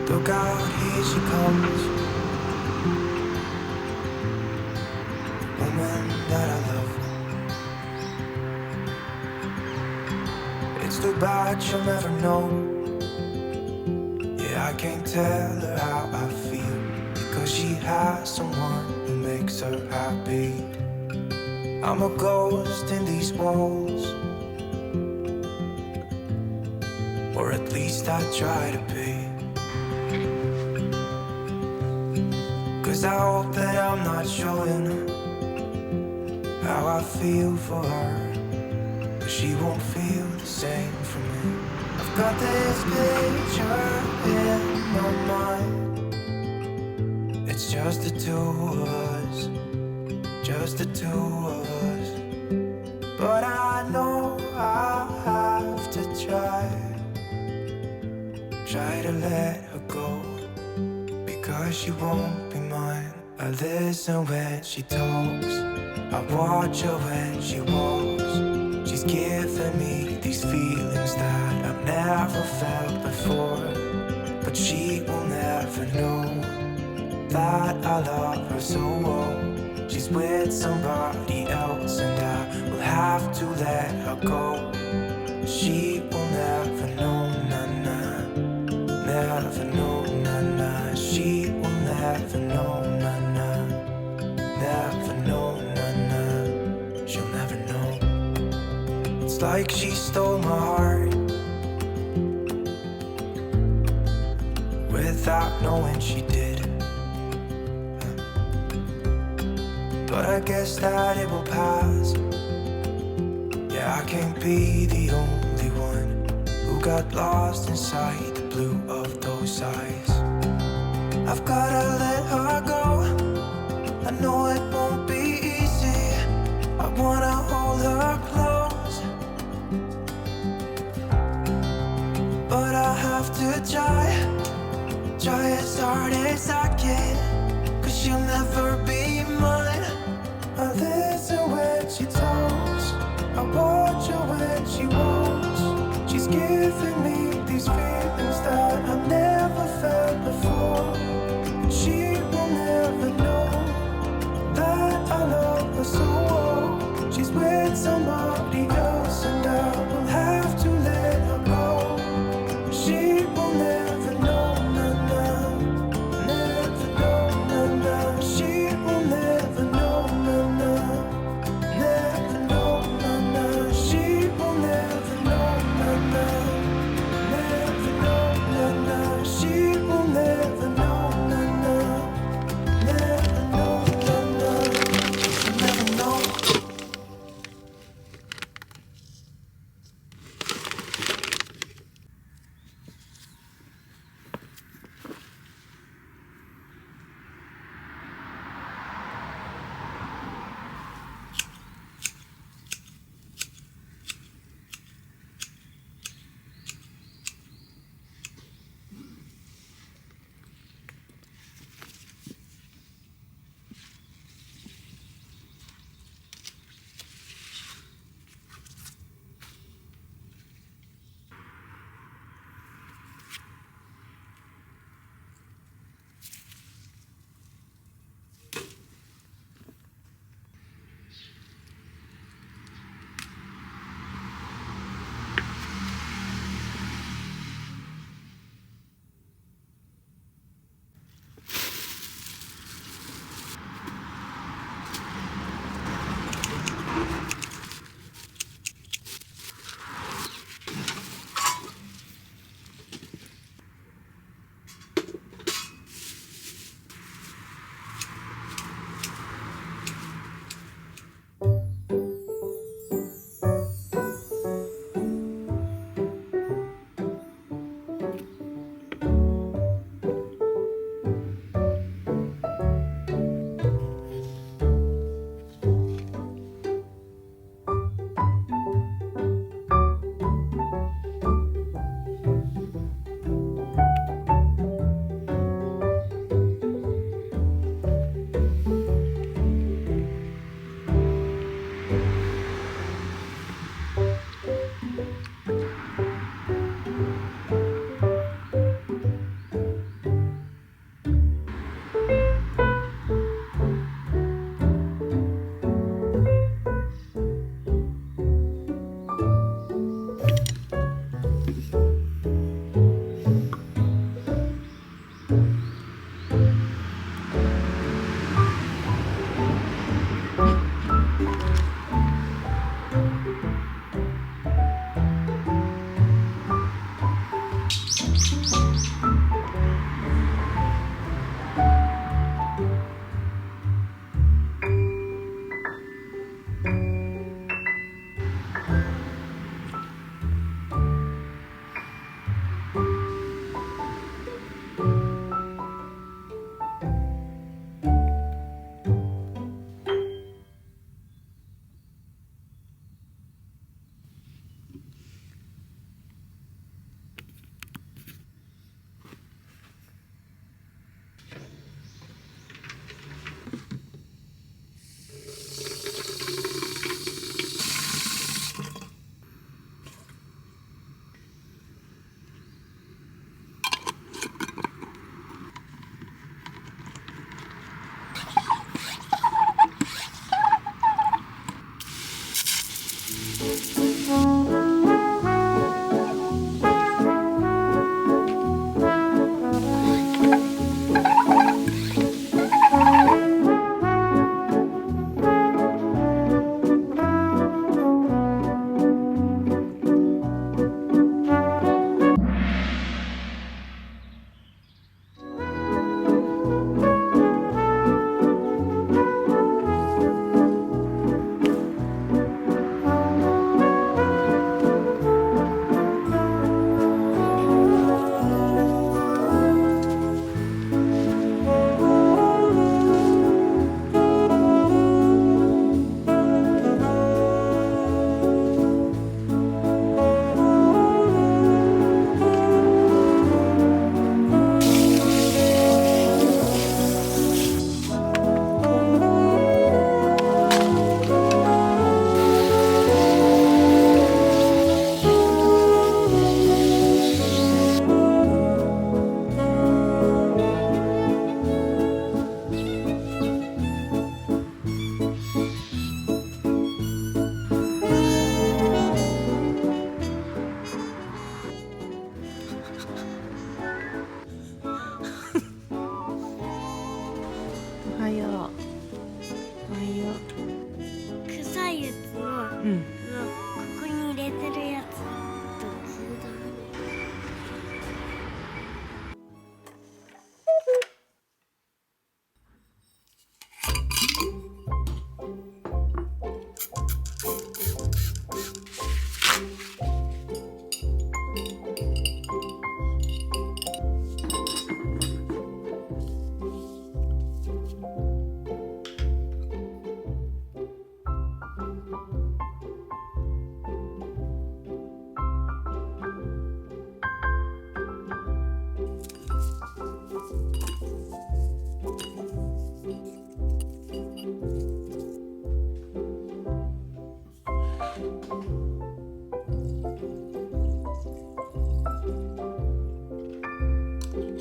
Look out, here she comes. Woman that I love. It's too bad she'll never know. Yeah, I can't tell her how I feel, because she has someone who makes her happy. I'm a ghost in these walls, or at least I try to be. 'Cause I hope that I'm not showing how I feel for her, but she won't feel the same for me. I've got this picture in my mind. It's just the two of us, just the two of us. But I know I have to try to let her go, because she won't be mine. I listen when she talks, I watch her when she walks. She's giving me these feelings that I've never felt before, but she will never know that I love her so well. She's with somebody else and I will have to let her go. She will never know, nah-nah, never know, nah-nah. She will never know, nah-nah, never know, nah-nah. She'll never know. It's like she stole my heart without knowing she did. But I guess that it will pass. Yeah, I can't be the only one who got lost inside the blue of those eyes. I've gotta let her go. I know it won't be easy. I wanna hold her close, but I have to try as hard as I can, 'cause she'll never be mine. I listen when she talks, I watch her when she walks. She's giving me these feelings that I've never felt before. She will never know that I love her so well. She's with somebody else and I will have to let her go. She will never know, nah-nah, never know, nah-nah. She will never know, nah-nah, never know, nah-nah. She will never know, nah-nah, never know.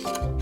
you